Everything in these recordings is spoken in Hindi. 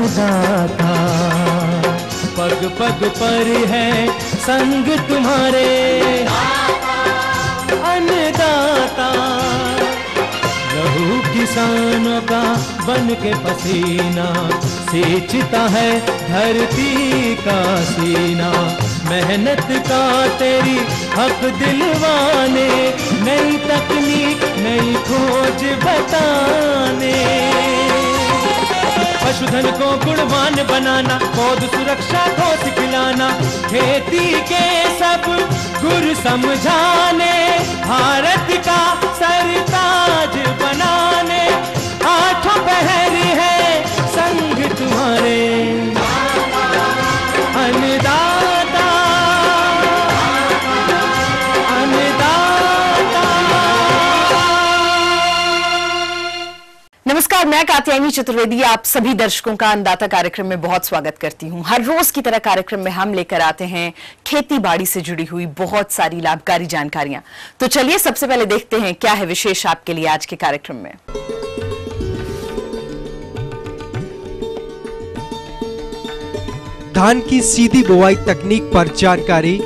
अन्नदाता, पग पग पर है संग तुम्हारे अन्नदाता। लहू किसानों का बन के पसीना सींचता है धरती का सीना। मेहनत का तेरी हक दिलवाने, नई तकनीक नई खोज बताने। पशुधन को गुणवान बनाना, पौध सुरक्षा को सिखलाना, खेती के सब गुर समझाने, भारत का सरताज बनाने। आठों पहर है संग तुम्हारे अन्नदाता, अन्नदाता। नमस्कार, मैं कात्यायनी चतुर्वेदी आप सभी दर्शकों का अन्नदाता कार्यक्रम में बहुत स्वागत करती हूं। हर रोज की तरह कार्यक्रम में हम लेकर आते हैं खेती बाड़ी से जुड़ी हुई बहुत सारी लाभकारी जानकारियां। तो चलिए सबसे पहले देखते हैं क्या है विशेष आपके लिए आज के कार्यक्रम में। धान की सीधी बुवाई तकनीक पर जानकारी,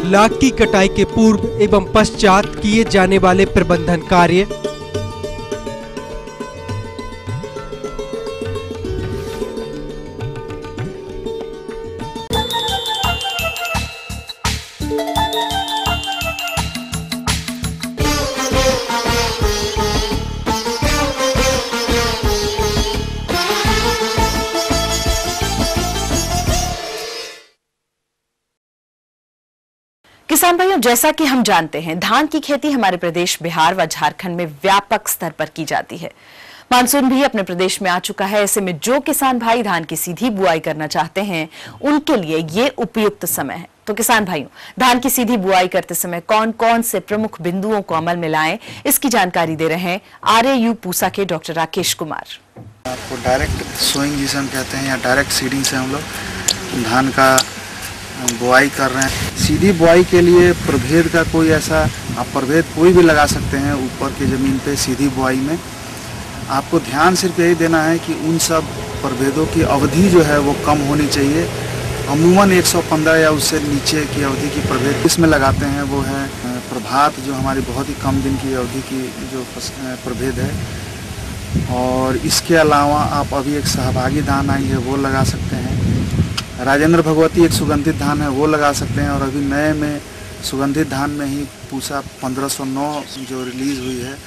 लाख की कटाई के पूर्व एवं पश्चात किए जाने वाले प्रबंधन कार्य, किसान भाइयों, जैसा कि हम जानते हैं धान की खेती हमारे प्रदेश बिहार व झारखंड में व्यापक स्तर पर की जाती है। मानसून भी अपने प्रदेश में आ चुका है। ऐसे में जो किसान भाई धान की सीधी बुआई करना चाहते हैं उनके लिए ये उपयुक्त समय है। तो किसान भाइयों, धान की सीधी बुआई करते समय कौन कौन से प्रमुख बिंदुओं को अमल में लाएं, इसकी जानकारी दे रहे हैं RAU पूसा के डॉक्टर राकेश कुमार। आपको डायरेक्ट सोइंग जिसे हम कहते हैं या डायरेक्ट सीडिंग से हम लोग धान का बुआई कर रहे हैं। सीधी बुआई के लिए प्रभेद का कोई ऐसा आप प्रभेद कोई भी लगा सकते हैं ऊपर की ज़मीन पे सीधी बुआई में। आपको ध्यान सिर्फ यही देना है कि उन सब प्रभेदों की अवधि जो है वो कम होनी चाहिए। अमूमन 115 या उससे नीचे की अवधि की प्रभेद इसमें लगाते हैं वो है प्रभात, जो हमारी बहुत ही कम दिन की अवधि की जो प्रभेद है। और इसके अलावा आप अभी एक सहभागी धान आई है वो लगा सकते हैं। राजेंद्र भगवती एक सुगंधित धान है वो लगा सकते हैं। और अभी नए में सुगंधित धान में ही पूसा 1509 जो रिलीज हुई है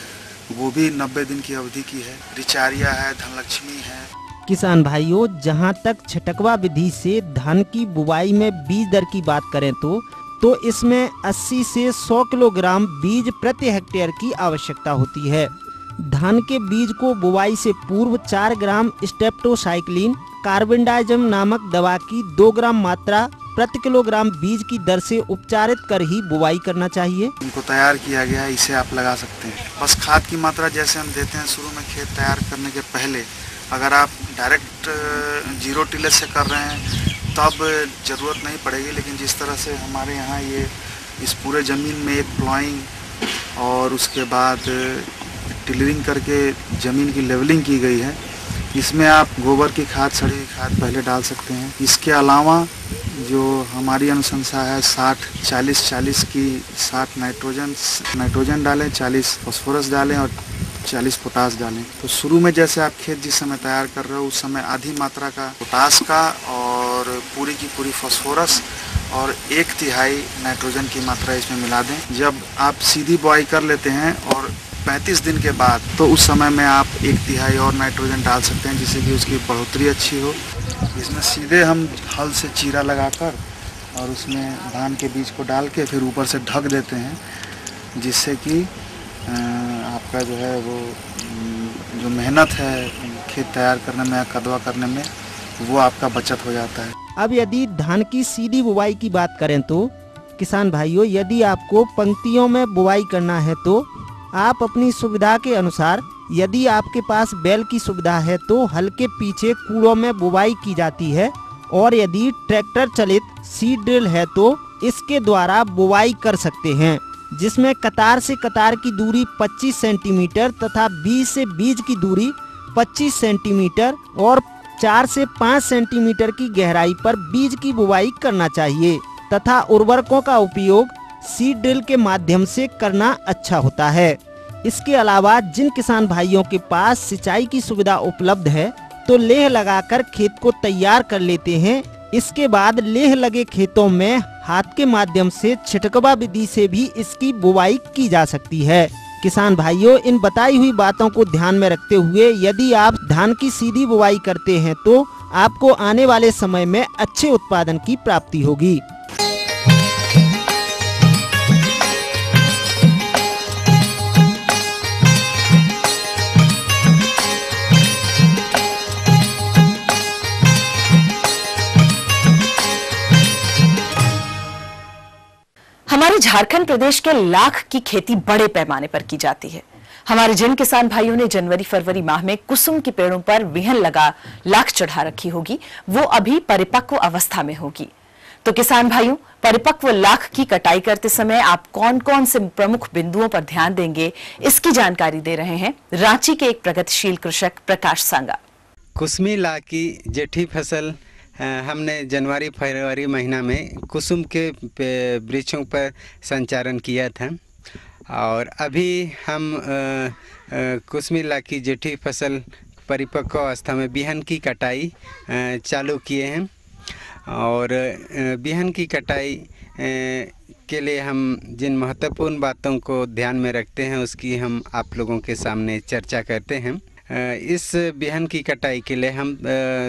वो भी 90 दिन की अवधि की है। रिचारिया है, धनलक्ष्मी है। किसान भाइयों, जहां तक छटकवा विधि से धान की बुवाई में बीज दर की बात करें तो इसमें 80 से 100 किलोग्राम बीज प्रति हेक्टेयर की आवश्यकता होती है। धान के बीज को बुवाई से पूर्व 4 ग्राम स्टेप्टोसाइक्लिन कार्बेंडाजिम नामक दवा की 2 ग्राम मात्रा प्रति किलोग्राम बीज की दर से उपचारित कर ही बुवाई करना चाहिए। इनको तैयार किया गया है, इसे आप लगा सकते हैं। बस खाद की मात्रा जैसे हम देते हैं शुरू में खेत तैयार करने के पहले, अगर आप डायरेक्ट जीरो टिलेज से कर रहे हैं तब ज़रूरत नहीं पड़ेगी। लेकिन जिस तरह से हमारे यहाँ ये इस पूरे ज़मीन में एक प्लॉइंग और उसके बाद टिलरिंग करके ज़मीन की लेवलिंग की गई है, इसमें आप गोबर की खाद, सड़ी हुई खाद पहले डाल सकते हैं। इसके अलावा जो हमारी अनुशंसा है 60-40-40 की 60 नाइट्रोजन डालें, 40 फॉस्फोरस डालें और 40 पोटास डालें। तो शुरू में जैसे आप खेत जिस समय तैयार कर रहे हो उस समय आधी मात्रा का पोटास का और पूरी की पूरी फॉस्फोरस और 1/3 नाइट्रोजन की मात्रा इसमें मिला दें। जब आप सीधी बुआई कर लेते हैं और 35 दिन के बाद तो उस समय में आप 1/3 और नाइट्रोजन डाल सकते हैं जिससे कि उसकी बढ़ोतरी अच्छी हो। इसमें सीधे हम हल से चीरा लगाकर और उसमें धान के बीज को डाल के फिर ऊपर से ढक देते हैं, जिससे कि आपका जो है वो जो मेहनत है खेत तैयार करने में या कदवा करने में वो आपका बचत हो जाता है। अब यदि धान की सीधी बुवाई की बात करें तो किसान भाइयों, यदि आपको पंक्तियों में बुवाई करना है तो आप अपनी सुविधा के अनुसार, यदि आपके पास बैल की सुविधा है तो हल के पीछे कूड़ों में बुवाई की जाती है, और यदि ट्रैक्टर चलित सीड ड्रिल है तो इसके द्वारा बुवाई कर सकते हैं। जिसमें कतार से कतार की दूरी 25 सेंटीमीटर तथा बीज से बीज की दूरी 25 सेंटीमीटर और 4 से 5 सेंटीमीटर की गहराई पर बीज की बुवाई करना चाहिए तथा उर्वरकों का उपयोग सीड ड्रिल के माध्यम से करना अच्छा होता है। इसके अलावा जिन किसान भाइयों के पास सिंचाई की सुविधा उपलब्ध है तो लेह लगाकर खेत को तैयार कर लेते हैं। इसके बाद लेह लगे खेतों में हाथ के माध्यम से छिटकवा विधि से भी इसकी बुवाई की जा सकती है। किसान भाइयों, इन बताई हुई बातों को ध्यान में रखते हुए यदि आप धान की सीधी बुवाई करते हैं तो आपको आने वाले समय में अच्छे उत्पादन की प्राप्ति होगी। हमारे झारखंड प्रदेश के लाख की खेती बड़े पैमाने पर की जाती है। हमारे जिन किसान भाइयों ने जनवरी फरवरी माह में कुसुम के पेड़ों पर विहन लगा लाख चढ़ा रखी होगी, वो अभी परिपक्व अवस्था में होगी। तो किसान भाइयों, परिपक्व लाख की कटाई करते समय आप कौन कौन से प्रमुख बिंदुओं पर ध्यान देंगे, इसकी जानकारी दे रहे हैं रांची के एक प्रगतिशील कृषक प्रकाश सांगा। कुसमी लाख की जेठी फसल हमने जनवरी फरवरी महीना में कुसुम के वृक्षों पर संचारण किया था और अभी हम कुसमी लाख की जेठी फसल परिपक्व अवस्था में बिहन की कटाई चालू किए हैं। और बिहन की कटाई के लिए हम जिन महत्वपूर्ण बातों को ध्यान में रखते हैं उसकी हम आप लोगों के सामने चर्चा करते हैं। इस बिहन की कटाई के लिए हम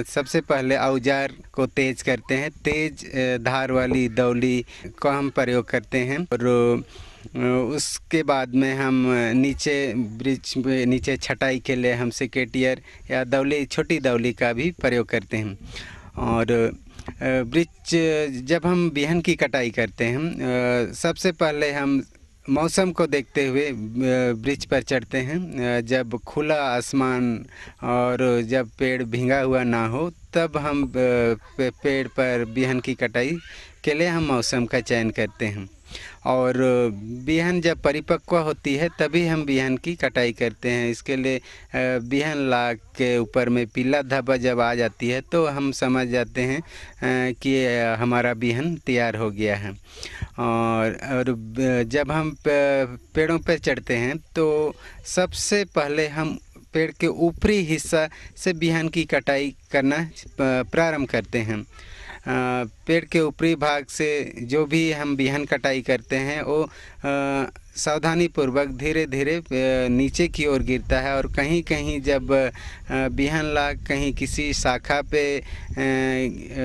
सबसे पहले औजार को तेज करते हैं। तेज धार वाली दौली को हम प्रयोग करते हैं और उसके बाद में हम नीचे वृक्ष नीचे छटाई के लिए हम सिकेटियर या दौली छोटी दौली का भी प्रयोग करते हैं। और वृक्ष जब हम बिहन की कटाई करते हैं सबसे पहले हम मौसम को देखते हुए वृक्ष पर चढ़ते हैं। जब खुला आसमान और जब पेड़ भींगा हुआ ना हो तब हम पेड़ पर बिहन की कटाई के लिए हम मौसम का चयन करते हैं। और बिहन जब परिपक्व होती है तभी हम बिहन की कटाई करते हैं। इसके लिए बिहन लाख के ऊपर में पीला धब्बा जब आ जाती है तो हम समझ जाते हैं कि हमारा बिहन तैयार हो गया है। और जब हम पेड़ों पर चढ़ते हैं तो सबसे पहले हम पेड़ के ऊपरी हिस्सा से बिहन की कटाई करना प्रारंभ करते हैं। पेड़ के ऊपरी भाग से जो भी हम बिहन कटाई करते हैं वो सावधानी पूर्वक धीरे धीरे नीचे की ओर गिरता है। और कहीं कहीं जब बिहन लाख कहीं किसी शाखा पे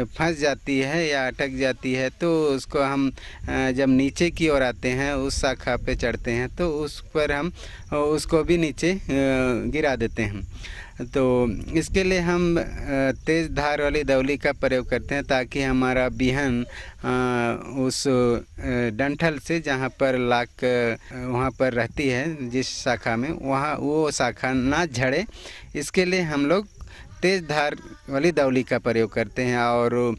फंस जाती है या अटक जाती है तो उसको हम जब नीचे की ओर आते हैं उस शाखा पे चढ़ते हैं तो उस पर हम उसको भी नीचे गिरा देते हैं। तो इसके लिए हम तेज़ धार वाली दौली का प्रयोग करते हैं ताकि हमारा बिहन उस डंठल से जहाँ पर लाख वहाँ पर रहती है जिस शाखा में वहाँ वो शाखा ना झड़े, इसके लिए हम लोग तेज़ धार वाली दौली का प्रयोग करते हैं। और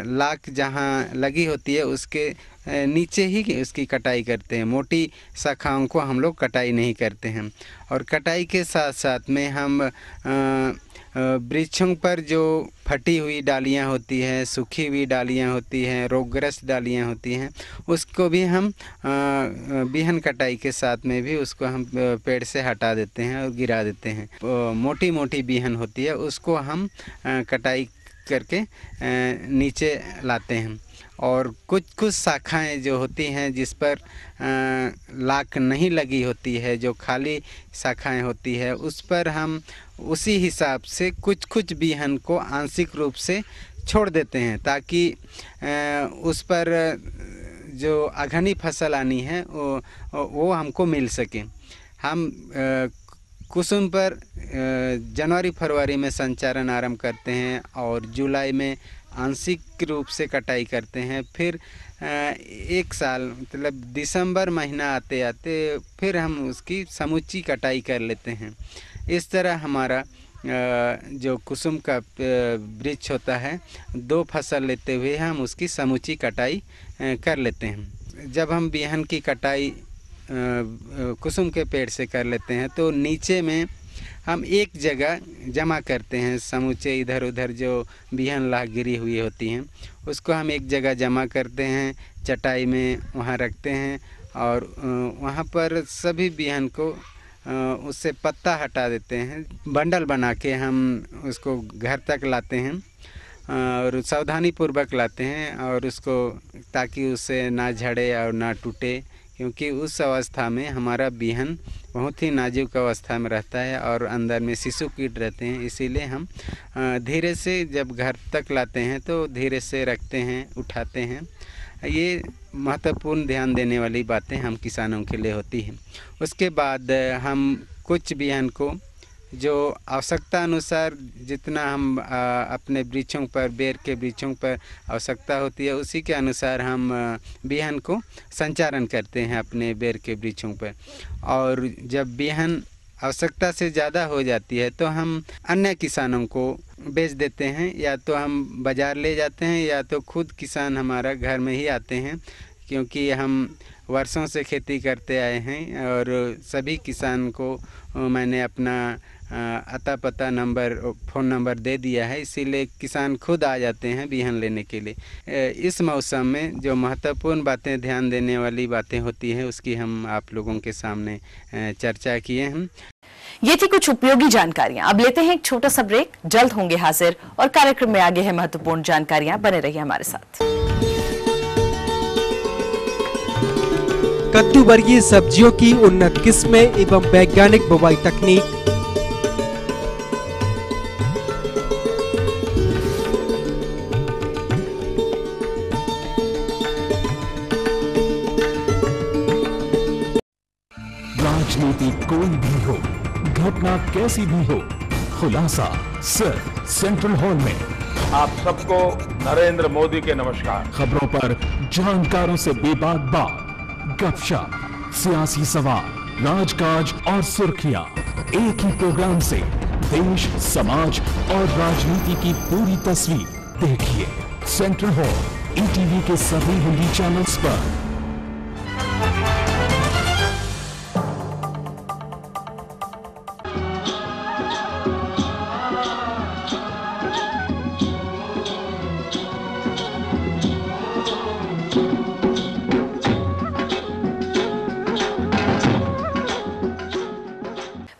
लाख जहाँ लगी होती है उसके नीचे ही उसकी कटाई करते हैं। मोटी शाखाओं को हम लोग कटाई नहीं करते हैं। और कटाई के साथ साथ में हम वृक्षों पर जो फटी हुई डालियां होती हैं, सूखी हुई डालियां होती हैं, रोगग्रस्त डालियां होती हैं, उसको भी हम बिहन कटाई के साथ में भी उसको हम पेड़ से हटा देते हैं और गिरा देते हैं। मोटी मोटी बिहन होती है उसको हम कटाई करके नीचे लाते हैं। और कुछ कुछ शाखाएं जो होती हैं जिस पर लाख नहीं लगी होती है, जो खाली शाखाएं होती है, उस पर हम उसी हिसाब से कुछ कुछ बिहन को आंशिक रूप से छोड़ देते हैं ताकि उस पर जो अघनी फसल आनी है वो हमको मिल सके। हम कुसुम पर जनवरी फरवरी में संचारण आरंभ करते हैं और जुलाई में आंशिक रूप से कटाई करते हैं। फिर एक साल मतलब दिसंबर महीना आते आते फिर हम उसकी समूची कटाई कर लेते हैं। इस तरह हमारा जो कुसुम का वृक्ष होता है 2 फसल लेते हुए हम उसकी समूची कटाई कर लेते हैं। जब हम बिहन की कटाई कुसुम के पेड़ से कर लेते हैं तो नीचे में हम एक जगह जमा करते हैं। समूचे इधर उधर जो बिहन लाह गिरी हुई होती हैं उसको हम एक जगह जमा करते हैं, चटाई में वहाँ रखते हैं और वहाँ पर सभी बिहन को उससे पत्ता हटा देते हैं। बंडल बना के हम उसको घर तक लाते हैं और सावधानी पूर्वक लाते हैं और उसको, ताकि उससे ना झड़े और ना टूटे, क्योंकि उस अवस्था में हमारा बिहन बहुत ही नाजुक अवस्था में रहता है और अंदर में शिशु कीट रहते हैं। इसीलिए हम धीरे से जब घर तक लाते हैं तो धीरे से रखते हैं, उठाते हैं। ये महत्वपूर्ण ध्यान देने वाली बातें हम किसानों के लिए होती हैं। उसके बाद हम कुछ बिहन को जो आवश्यकता अनुसार जितना हम अपने वृक्षों पर, बेर के वृक्षों पर आवश्यकता होती है उसी के अनुसार हम बिहन को संचारण करते हैं अपने बेर के वृक्षों पर। और जब बिहन आवश्यकता से ज़्यादा हो जाती है तो हम अन्य किसानों को बेच देते हैं, या तो हम बाज़ार ले जाते हैं या तो खुद किसान हमारा घर में ही आते हैं, क्योंकि हम वर्षों से खेती करते आए हैं और सभी किसान को मैंने अपना अता पता नंबर, फ़ोन नंबर दे दिया है। इसीलिए किसान खुद आ जाते हैं बिहन लेने के लिए। इस मौसम में जो महत्वपूर्ण बातें, ध्यान देने वाली बातें होती हैं उसकी हम आप लोगों के सामने चर्चा किए हैं। ये थी कुछ उपयोगी जानकारियां। अब लेते हैं एक छोटा सा ब्रेक, जल्द होंगे हाजिर और कार्यक्रम में आगे है महत्वपूर्ण जानकारियां। बने रहिए हमारे साथ। कद्दू वर्गीय सब्जियों की उन्नत किस्में एवं वैज्ञानिक बुवाई तकनीक, राजनीति कोई भी हो, घटना कैसी भी हो, खुलासा सिर्फ सेंट्रल हॉल में। आप सबको नरेंद्र मोदी के नमस्कार। खबरों पर जानकारों से बेबाक बात, गपशप, सियासी सवाल, राजकाज और सुर्खियां एक ही प्रोग्राम से देश, समाज और राजनीति की पूरी तस्वीर देखिए सेंट्रल हॉल ईटीवी के सभी हिंदी चैनल्स पर।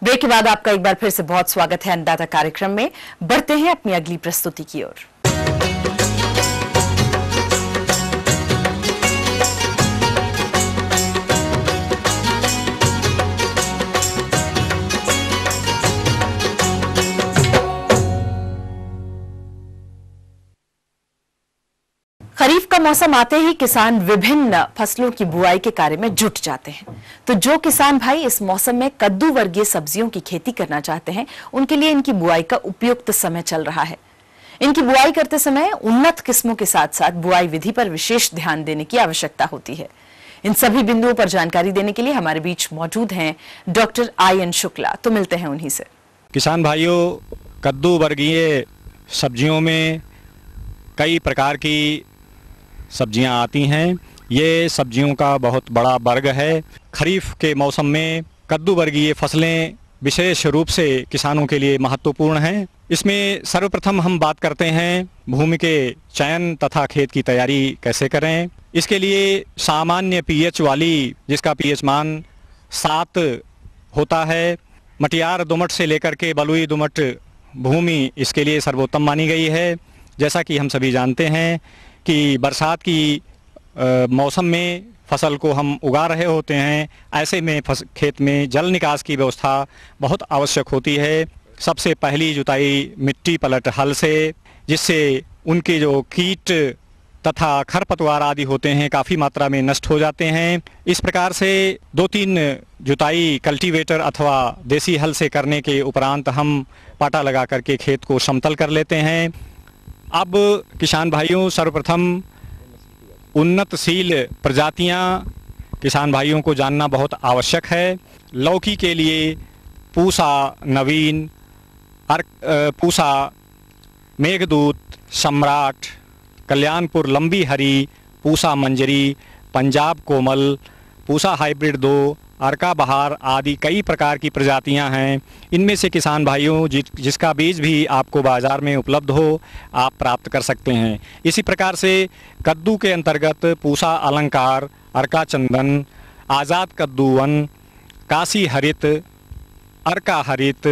ब्रेक के बाद आपका एक बार फिर से बहुत स्वागत है अन्नदाता कार्यक्रम में। बढ़ते हैं अपनी अगली प्रस्तुति की ओर। खरीफ का मौसम आते ही किसान विभिन्न फसलों की बुआई के कार्य में जुट जाते हैं। तो जो किसान भाई इस मौसम में कद्दू वर्गीय सब्जियों की खेती करना चाहते हैं, उनके लिए इनकी बुआई का उपयुक्त समय चल रहा है। इनकी बुआई करते समय उन्नत किस्मों के साथ साथ बुआई विधि पर विशेष ध्यान देने की आवश्यकता होती है। इन सभी बिंदुओं पर जानकारी देने के लिए हमारे बीच मौजूद हैं डॉक्टर आयन शुक्ला। तो मिलते हैं उन्हीं से। किसान भाइयों, कद्दू वर्गीय सब्जियों में कई प्रकार की सब्जियां आती हैं। ये सब्जियों का बहुत बड़ा वर्ग है। खरीफ के मौसम में कद्दू वर्गीय फसलें विशेष रूप से किसानों के लिए महत्वपूर्ण हैं। इसमें सर्वप्रथम हम बात करते हैं भूमि के चयन तथा खेत की तैयारी कैसे करें। इसके लिए सामान्य पीएच वाली, जिसका पीएच मान 7 होता है, मटियार दोमट से लेकर के बलुई दोमट भूमि इसके लिए सर्वोत्तम मानी गई है। जैसा कि हम सभी जानते हैं कि बरसात की मौसम में फसल को हम उगा रहे होते हैं, ऐसे में खेत में जल निकास की व्यवस्था बहुत आवश्यक होती है। सबसे पहली जुताई मिट्टी पलट हल से, जिससे उनके जो कीट तथा खरपतवार आदि होते हैं काफ़ी मात्रा में नष्ट हो जाते हैं। इस प्रकार से 2-3 जुताई कल्टीवेटर अथवा देसी हल से करने के उपरांत हम पाटा लगा करके खेत को समतल कर लेते हैं। अब किसान भाइयों, सर्वप्रथम उन्नतशील प्रजातियां किसान भाइयों को जानना बहुत आवश्यक है। लौकी के लिए पूसा नवीन, पूसा मेघदूत, सम्राट, कल्याणपुर लंबी हरी, पूसा मंजरी पंजाब कोमल, पूसा हाइब्रिड 2, अर्का बहार आदि कई प्रकार की प्रजातियां हैं। इनमें से किसान भाइयों जिसका बीज भी आपको बाज़ार में उपलब्ध हो, आप प्राप्त कर सकते हैं। इसी प्रकार से कद्दू के अंतर्गत पूसा अलंकार, अर्का चंदन, आज़ाद कद्दू वन, काशी हरित, अर्का हरित,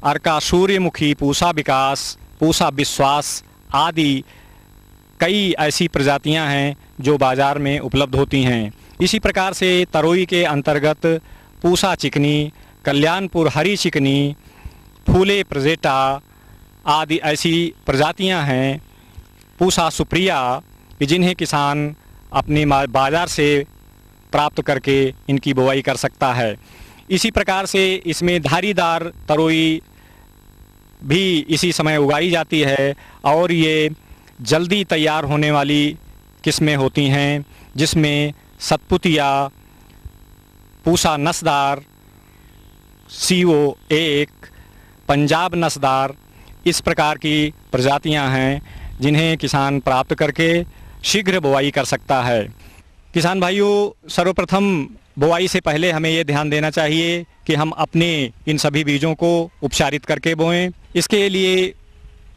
अर्का सूर्यमुखी, पूसा विकास, पूसा विश्वास आदि कई ऐसी प्रजातियां हैं जो बाज़ार में उपलब्ध होती हैं। इसी प्रकार से तरोई के अंतर्गत पूसा चिकनी, कल्याणपुर हरी चिकनी, फूले प्रजेटा आदि ऐसी प्रजातियां हैं, पूसा सुप्रिया, जिन्हें किसान अपने बाज़ार से प्राप्त करके इनकी बुवाई कर सकता है। इसी प्रकार से इसमें धारीदार तरोई भी इसी समय उगाई जाती है और ये जल्दी तैयार होने वाली किस्में होती हैं, जिसमें सतपुतिया, पूसा नसदार, CO1, पंजाब नसदार इस प्रकार की प्रजातियां हैं जिन्हें किसान प्राप्त करके शीघ्र बुवाई कर सकता है। किसान भाइयों, सर्वप्रथम बुवाई से पहले हमें ये ध्यान देना चाहिए कि हम अपने इन सभी बीजों को उपचारित करके बोएं। इसके लिए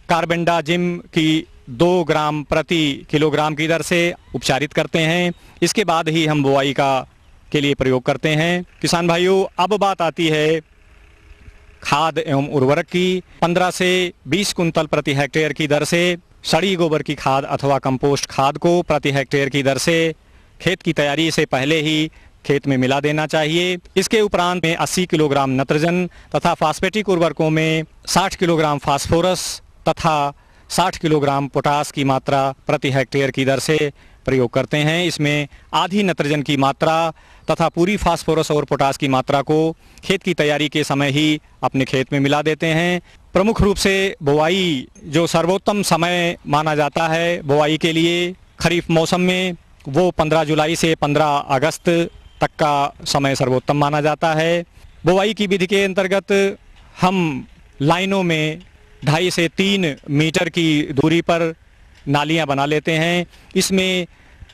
कार्बेंडाजिम की 2 ग्राम प्रति किलोग्राम की दर से उपचारित करते हैं। इसके बाद ही हम बुवाई के लिए प्रयोग करते हैं। किसान भाइयों, अब बात आती है खाद एवं उर्वरक की। 15 से 20 कुंतल प्रति हेक्टेयर की दर से सड़ी गोबर की खाद अथवा कंपोस्ट खाद को प्रति हेक्टेयर की दर से खेत की तैयारी से पहले ही खेत में मिला देना चाहिए। इसके उपरांत में 80 किलोग्राम नत्रजन तथा फास्फेटिक उर्वरकों में 60 किलोग्राम फास्फोरस तथा 60 किलोग्राम पोटास की मात्रा प्रति हेक्टेयर की दर से प्रयोग करते हैं। इसमें आधी नत्रजन की मात्रा तथा पूरी फास्फोरस और पोटास की मात्रा को खेत की तैयारी के समय ही अपने खेत में मिला देते हैं। प्रमुख रूप से बुवाई जो सर्वोत्तम समय माना जाता है बुवाई के लिए खरीफ मौसम में, वो 15 जुलाई से 15 अगस्त तक का समय सर्वोत्तम माना जाता है। बुवाई की विधि के अंतर्गत हम लाइनों में 2.5 से 3 मीटर की दूरी पर नालियां बना लेते हैं। इसमें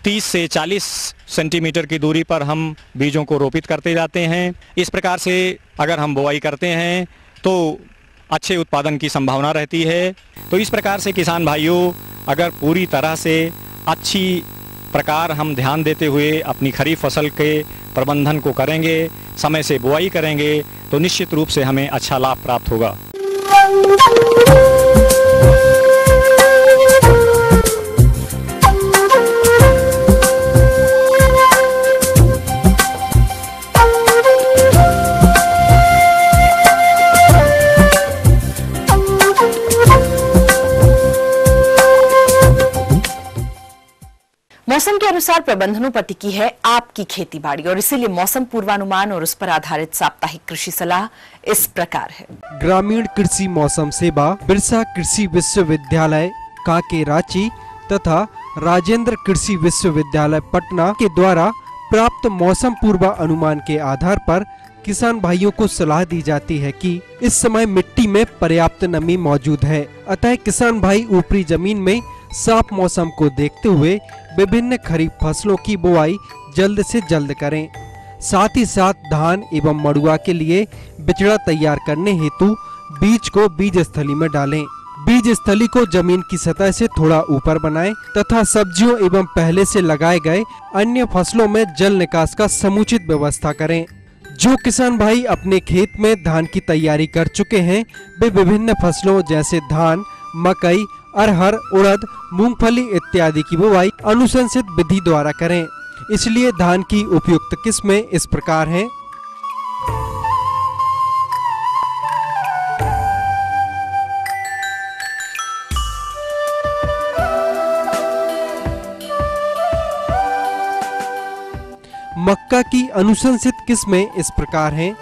30 से 40 सेंटीमीटर की दूरी पर हम बीजों को रोपित करते जाते हैं। इस प्रकार से अगर हम बुवाई करते हैं तो अच्छे उत्पादन की संभावना रहती है। तो इस प्रकार से किसान भाइयों, अगर पूरी तरह से अच्छी प्रकार हम ध्यान देते हुए अपनी खरीफ फसल के प्रबंधन को करेंगे, समय से बुआई करेंगे, तो निश्चित रूप से हमें अच्छा लाभ प्राप्त होगा। मौसम के अनुसार प्रबंधनों पर टिकी है आपकी खेती बाड़ी और इसीलिए मौसम पूर्वानुमान और उस पर आधारित साप्ताहिक कृषि सलाह इस प्रकार है। ग्रामीण कृषि मौसम सेवा, बिरसा कृषि विश्वविद्यालय कांके रांची तथा राजेंद्र कृषि विश्वविद्यालय पटना के द्वारा प्राप्त मौसम पूर्वानुमान के आधार पर किसान भाइयों को सलाह दी जाती है कि इस समय मिट्टी में पर्याप्त नमी मौजूद है, अतः किसान भाई ऊपरी जमीन में साफ मौसम को देखते हुए विभिन्न खरीफ फसलों की बुआई जल्द से जल्द करें। साथ ही साथ धान एवं मड़ुआ के लिए बिचड़ा तैयार करने हेतु बीज को बीज स्थली में डालें। बीज स्थली को जमीन की सतह से थोड़ा ऊपर बनाएं तथा सब्जियों एवं पहले से लगाए गए अन्य फसलों में जल निकास का समुचित व्यवस्था करें। जो किसान भाई अपने खेत में धान की तैयारी कर चुके हैं, वे विभिन्न फसलों जैसे धान, मकई, अरहर, उड़द, मूंगफली इत्यादि की बुवाई अनुशंसित विधि द्वारा करें। इसलिए धान की उपयुक्त किस्में इस प्रकार हैं। मक्का की अनुशंसित किस्में इस प्रकार हैं।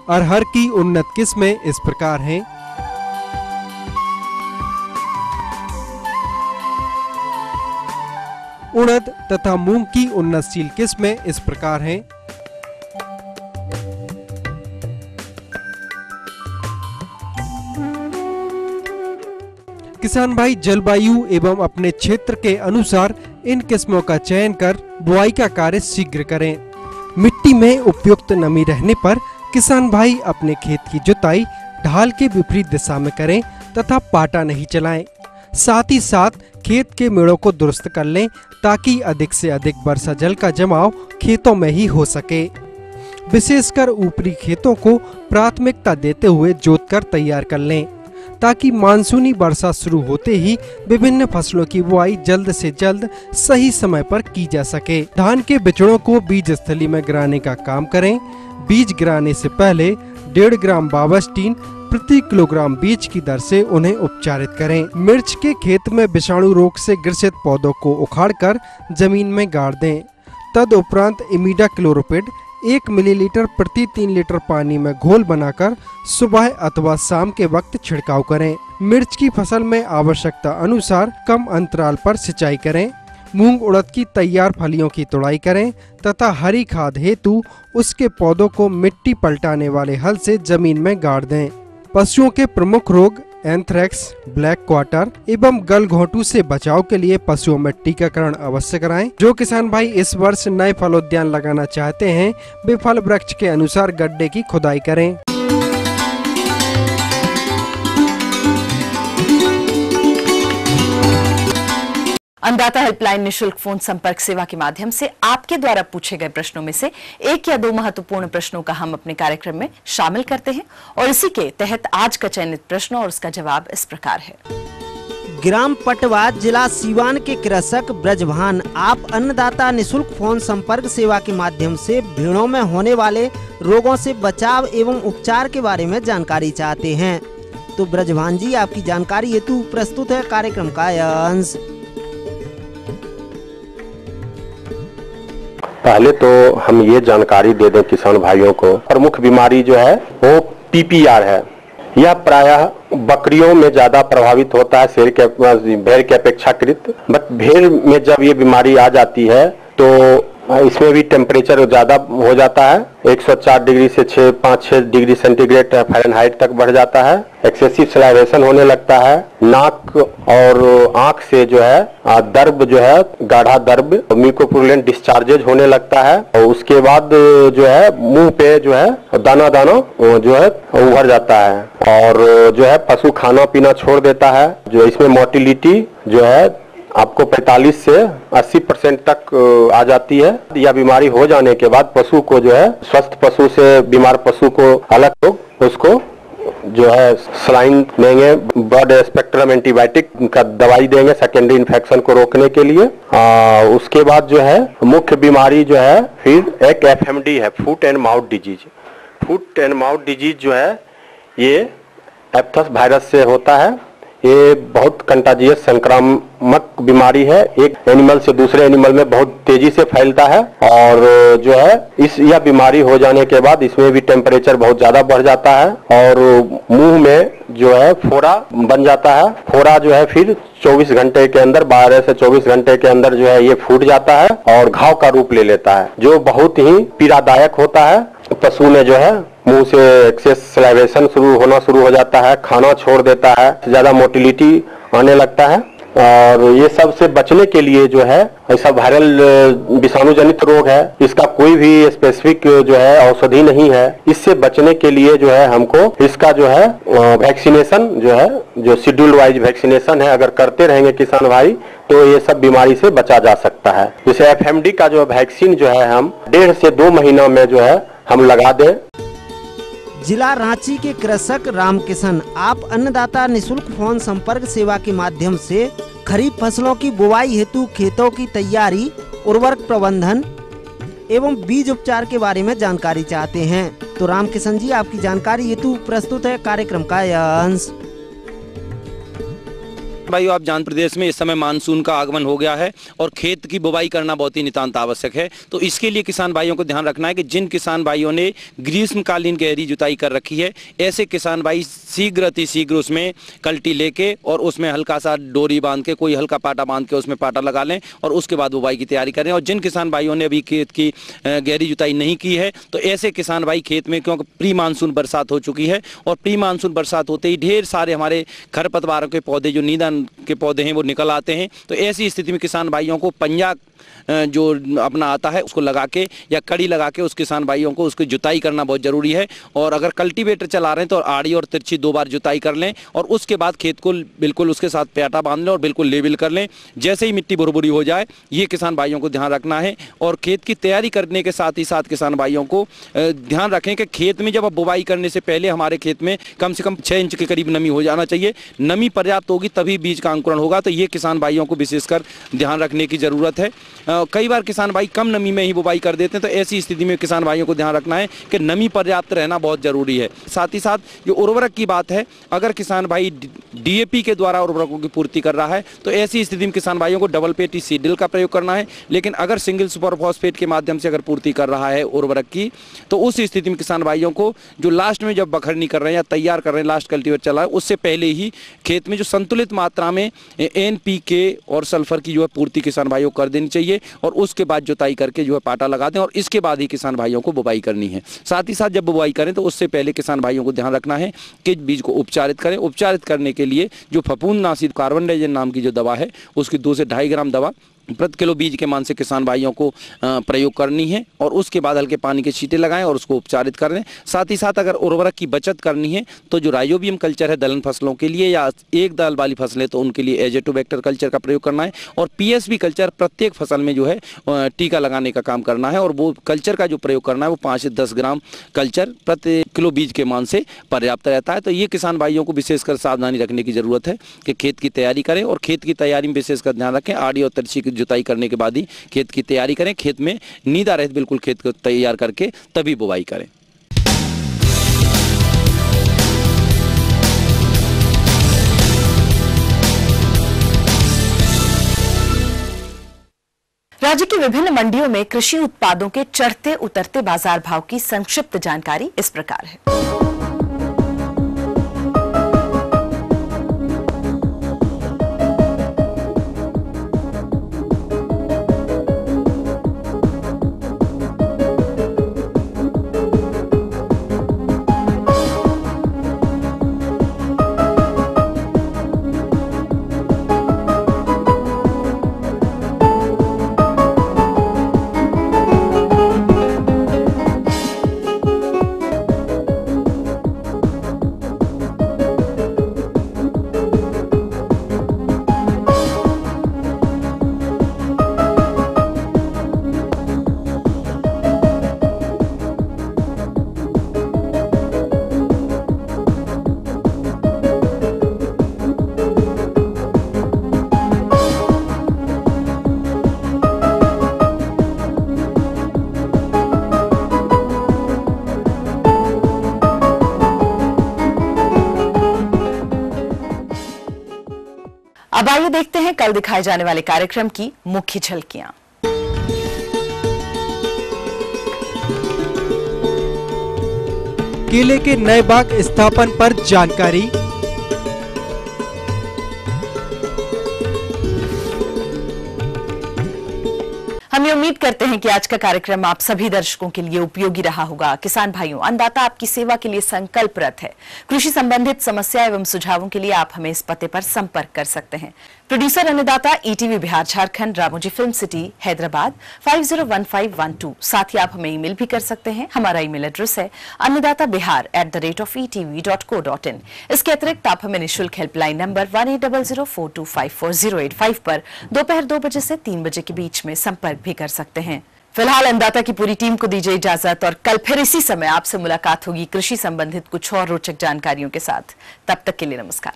अरहर की उन्नत किस्में इस प्रकार हैं। उड़द तथा मूंग की उन्नतशील किस्में इस प्रकार हैं। किसान भाई जलवायु एवं अपने क्षेत्र के अनुसार इन किस्मों का चयन कर बुआई का कार्य शीघ्र करें। मिट्टी में उपयुक्त नमी रहने पर किसान भाई अपने खेत की जुताई ढाल के विपरीत दिशा में करें तथा पाटा नहीं चलाएं। साथ ही साथ खेत के मेड़ों को दुरुस्त कर लें ताकि अधिक से अधिक वर्षा जल का जमाव खेतों में ही हो सके। विशेषकर ऊपरी खेतों को प्राथमिकता देते हुए जोतकर तैयार कर लें ताकि मानसूनी वर्षा शुरू होते ही विभिन्न फसलों की बुआई जल्द से जल्द सही समय पर की जा सके। धान के बिचड़ों को बीज स्थली में गिराने का काम करें। बीज गिराने से पहले 1.5 ग्राम बावस्टीन प्रति किलोग्राम बीज की दर से उन्हें उपचारित करें। मिर्च के खेत में विषाणु रोग से ग्रसित पौधों को उखाड़कर जमीन में गाड़ दें। तदुपरांत इमिडाक्लोप्रिड 1 मिलीलीटर प्रति 3 लीटर पानी में घोल बनाकर सुबह अथवा शाम के वक्त छिड़काव करें। मिर्च की फसल में आवश्यकता अनुसार कम अंतराल पर सिंचाई करें। मूंग उड़द की तैयार फलियों की तुड़ाई करें तथा हरी खाद हेतु उसके पौधों को मिट्टी पलटाने वाले हल से जमीन में गाड़ दें। पशुओं के प्रमुख रोग एंथ्रेक्स, ब्लैक क्वार्टर एवं गलघोंटू से बचाव के लिए पशुओं में टीकाकरण अवश्य कराएं। जो किसान भाई इस वर्ष नए फलोद्यान लगाना चाहते हैं वे फल वृक्ष के अनुसार गड्ढे की खुदाई करें। अन्नदाता हेल्पलाइन निशुल्क फोन संपर्क सेवा के माध्यम से आपके द्वारा पूछे गए प्रश्नों में से 1 या 2 महत्वपूर्ण प्रश्नों का हम अपने कार्यक्रम में शामिल करते हैं और इसी के तहत आज का चयनित प्रश्न और उसका जवाब इस प्रकार है। ग्राम पटवा, जिला सीवान के कृषक ब्रजभान, आप अन्नदाता निशुल्क फोन संपर्क सेवा के माध्यम से भेड़ों में होने वाले रोगों से बचाव एवं उपचार के बारे में जानकारी चाहते हैं। तो ब्रजभान जी, आपकी जानकारी हेतु प्रस्तुत है कार्यक्रम का यह अंश। पहले तो हम ये जानकारी दे दें किसान भाइयों को, प्रमुख बीमारी जो है वो पीपीआर है। यह प्रायः बकरियों में ज्यादा प्रभावित होता है भेड़ के अपेक्षाकृत। बट भेड़ में जब ये बीमारी आ जाती है तो इसमें भी टेम्परेचर ज्यादा हो जाता है। 104 डिग्री से 5-6 डिग्री सेंटीग्रेड फ़ारेनहाइट तक बढ़ जाता है। एक्सेसिव सलाइवेशन होने लगता है। नाक और आंख से जो है दर्द जो है, गाढ़ा दर्द, म्यूकोपुरुलेंट डिस्चार्जेज होने लगता है। और उसके बाद जो है मुंह पे जो है दाना दाना जो है उभर जाता है और जो है पशु खाना पीना छोड़ देता है। जो इसमें मोटिलिटी जो है आपको 45 से 80% तक आ जाती है। यह बीमारी हो जाने के बाद पशु को जो है, स्वस्थ पशु से बीमार पशु को अलग लोग उसको जो है सलाइन देंगे, ब्रॉड स्पेक्ट्रम एंटीबायोटिक का दवाई देंगे सेकेंडरी इन्फेक्शन को रोकने के लिए। उसके बाद जो है मुख्य बीमारी जो है फिर एक FMD है, foot and mouth disease. Foot and mouth disease जो है ये एप्थस वायरस से होता है। ये बहुत कंटाजियस संक्रामक बीमारी है। एक एनिमल से दूसरे एनिमल में बहुत तेजी से फैलता है और जो है यह बीमारी हो जाने के बाद इसमें भी टेम्परेचर बहुत ज्यादा बढ़ जाता है और मुंह में जो है फोड़ा बन जाता है। फोड़ा जो है फिर 24 घंटे के अंदर, 12 से 24 घंटे के अंदर जो है ये फूट जाता है और घाव का रूप ले लेता है, जो बहुत ही पीड़ादायक होता है। पशु में जो है मुंह से एक्सेस सलाइवेशन शुरू हो जाता है, खाना छोड़ देता है, ज्यादा मोटिलिटी आने लगता है। और ये सब से बचने के लिए जो है ऐसा वायरल विषाणु जनित रोग है, इसका कोई भी स्पेसिफिक जो है औषधि नहीं है। इससे बचने के लिए जो है हमको इसका जो है वैक्सीनेशन जो है, जो शेड्यूल वाइज वैक्सीनेशन है, अगर करते रहेंगे किसान भाई तो ये सब बीमारी से बचा जा सकता है। जैसे FMD का जो वैक्सीन जो है हम 1.5 से 2 महीना में जो है हम लगा दें। जिला रांची के कृषक रामकिशन, आप अन्नदाता निशुल्क फोन संपर्क सेवा के माध्यम से खरीफ फसलों की बुवाई हेतु खेतों की तैयारी, उर्वरक प्रबंधन एवं बीज उपचार के बारे में जानकारी चाहते हैं। तो रामकिशन जी, आपकी जानकारी हेतु प्रस्तुत है कार्यक्रम का यह अंश। भाइयों, आप जान प्रदेश में इस समय मानसून का आगमन हो गया है और खेत की बुवाई करना बहुत ही नितांत आवश्यक है। तो इसके लिए किसान भाइयों को ध्यान रखना है कि जिन किसान भाइयों ने ग्रीष्मकालीन गहरी जुताई कर रखी है, ऐसे किसान भाई शीघ्र अति शीघ्र उसमें कल्टी लेके और उसमें हल्का सा डोरी बांध के, कोई हल्का पाटा बांध के उसमें पाटा लगा लें और उसके बाद बुवाई की तैयारी करें। और जिन किसान भाइयों ने अभी खेत की गहरी जुताई नहीं की है, तो ऐसे किसान भाई खेत में, क्योंकि प्री मानसून बरसात हो चुकी है और प्री मानसून बरसात होते ही ढेर सारे हमारे खरपतवारों के पौधे, जो नींदा के पौधे हैं, वो निकल आते हैं। तो ऐसी स्थिति में किसान भाइयों को पंजा जो अपना आता है उसको लगा के या कड़ी लगा के उस किसान भाइयों को उसकी जुताई करना बहुत ज़रूरी है। और अगर कल्टीवेटर चला रहे हैं तो आड़ी और तिरछी 2 बार जुताई कर लें और उसके बाद खेत को बिल्कुल उसके साथ प्याटा बांध लें और बिल्कुल लेवल कर लें। जैसे ही मिट्टी भुरभुरी हो जाए, ये किसान भाइयों को ध्यान रखना है। और खेत की तैयारी करने के साथ ही साथ किसान भाइयों को ध्यान रखें कि खेत में जब आप बुवाई करने से पहले हमारे खेत में कम से कम 6 इंच के करीब नमी हो जाना चाहिए। नमी पर्याप्त होगी तभी बीज का अंकुरण होगा। तो ये किसान भाइयों को विशेषकर ध्यान रखने की ज़रूरत है। कई बार किसान भाई कम नमी में ही बुवाई कर देते हैं, तो ऐसी स्थिति में किसान भाइयों को ध्यान रखना है कि नमी पर्याप्त रहना बहुत जरूरी है। साथ ही साथ जो उर्वरक की बात है, अगर किसान भाई डीएपी के द्वारा उर्वरकों की पूर्ति कर रहा है तो ऐसी स्थिति में किसान भाइयों को डबल पेटी सीडल का प्रयोग करना है। लेकिन अगर सिंगल सुपर फॉस्फेट के माध्यम से अगर पूर्ति कर रहा है उर्वरक की, तो उस स्थिति में किसान भाइयों को जो लास्ट में जब बखरनी कर रहे हैं या तैयार कर रहे हैं, लास्ट कल्टीवेटर चला है, उससे पहले ही खेत में जो संतुलित मात्रा में NPK और सल्फर की जो है पूर्ति किसान भाइयों को कर देनी चाहिए और उसके बाद जुताई करके जो है पाटा लगा दें और इसके बाद ही किसान भाइयों को बुवाई करनी है। साथ ही साथ जब बुवाई करें तो उससे पहले किसान भाइयों को ध्यान रखना है कि बीज को उपचारित करें। उपचारित करने के लिए जो फफूंदनाशी कार्बनडाइजन नाम की जो दवा है, उसकी 2 से 2.5 ग्राम दवा प्रति किलो बीज के मान से किसान भाइयों को प्रयोग करनी है और उसके बाद हल्के पानी के छींटे लगाएं और उसको उपचारित कर लें। साथ ही साथ अगर उर्वरक की बचत करनी है तो जो राइजोबियम कल्चर है दलहन फसलों के लिए या एक दाल वाली फसलें, तो उनके लिए एजेटोबैक्टर कल्चर का प्रयोग करना है और PSB कल्चर प्रत्येक फसल में जो है टीका लगाने का काम करना है। और वो कल्चर का जो प्रयोग करना है वो 5 से 10 ग्राम कल्चर प्रति किलो बीज के मान से पर्याप्त रहता है। तो ये किसान भाइयों को विशेषकर सावधानी रखने की जरूरत है कि खेत की तैयारी करें और खेत की तैयारी में विशेषकर ध्यान रखें। आड़ी और तिरछी की जुताई करने के बाद ही खेत की तैयारी करें। खेत में नीदा रहित बिल्कुल खेत को तैयार करके तभी बुवाई करें। राज्य की विभिन्न मंडियों में कृषि उत्पादों के चढ़ते उतरते बाजार भाव की संक्षिप्त जानकारी इस प्रकार है। अब आइए देखते हैं कल दिखाए जाने वाले कार्यक्रम की मुख्य झलकियां। केले के नए बाग स्थापन पर जानकारी, हम ये उम्मीद करते हैं कि आज का कार्यक्रम आप सभी दर्शकों के लिए उपयोगी रहा होगा। किसान भाइयों, अन्नदाता आपकी सेवा के लिए संकल्परत है। कृषि संबंधित समस्या एवं सुझावों के लिए आप हमें इस पते पर संपर्क कर सकते हैं। प्रोड्यूसर अन्नदाता, ETV Bihar Jharkhand, Ramoji film city, Hyderabad 501512। साथ ही आप हमें ईमेल भी कर सकते हैं। हमारा ईमेल एड्रेस है annadatabihar@etv.co.in। इसके अतिरिक्त आप हमें निःशुल्क हेल्पलाइन नंबर 180042540885 पर दोपहर 2 बजे से 3 बजे के बीच में संपर्क भी कर सकते हैं। फिलहाल अन्नदाता की पूरी टीम को दीजिए इजाजत और कल फिर इसी समय आपसे मुलाकात होगी कृषि संबंधित कुछ और रोचक जानकारियों के साथ। तब तक के लिए नमस्कार।